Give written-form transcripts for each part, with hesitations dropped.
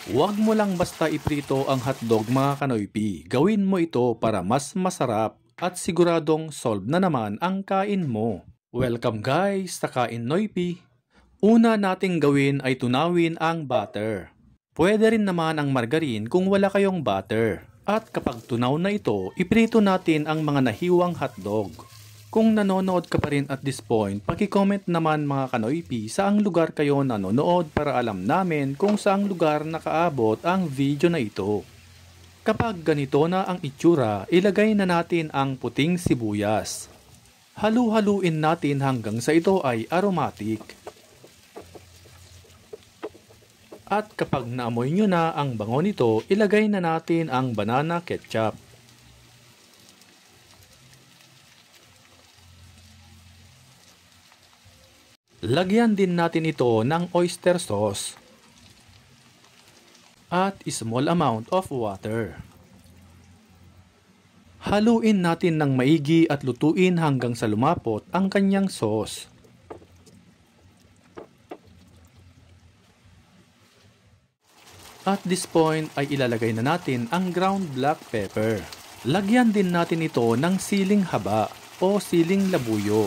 Huwag mo lang basta iprito ang hotdog mga kanoypi. Gawin mo ito para mas masarap at siguradong solve na naman ang kain mo. Welcome guys sa Kain Noypi. Una nating gawin ay tunawin ang butter. Pwede rin naman ang margarine kung wala kayong butter. At kapag tunaw na ito, iprito natin ang mga nahiwang hotdog. Kung nanonood ka pa rin at this point, paki-comment naman mga kanoypi saang lugar kayo nanonood para alam namin kung saang lugar nakaabot ang video na ito. Kapag ganito na ang itsura, ilagay na natin ang puting sibuyas. Halu-haluin natin hanggang sa ito ay aromatic. At kapag naamoy nyo na ang bango nito, ilagay na natin ang banana ketchup. Lagyan din natin ito ng oyster sauce at small amount of water. Haluin natin ng maigi at lutuin hanggang sa lumapot ang kanyang sauce. At this point ay ilalagay na natin ang ground black pepper. Lagyan din natin ito ng siling haba o siling labuyo.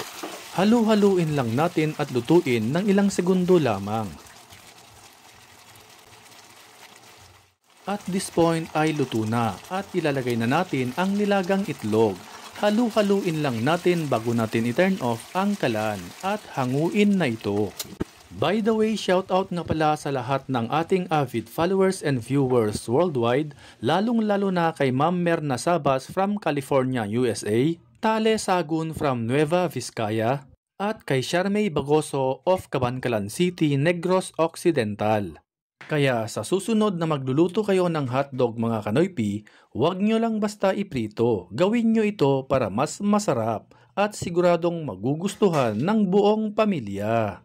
Halu-haluin lang natin at lutuin ng ilang segundo lamang. At this point ay luto na at ilalagay na natin ang nilagang itlog. Halu-haluin lang natin bago natin i-turn off ang kalan at hanguin na ito. By the way, shoutout nga pala sa lahat ng ating avid followers and viewers worldwide, lalong-lalo na kay Ma'am Merna Sabas from California, USA, Tale Sagun from Nueva Vizcaya, at kay Charmay Bagoso of Cabancalan City, Negros Occidental. Kaya sa susunod na magluluto kayo ng hotdog mga kanoypi, huwag nyo lang basta iprito. Gawin nyo ito para mas masarap at siguradong magugustuhan ng buong pamilya.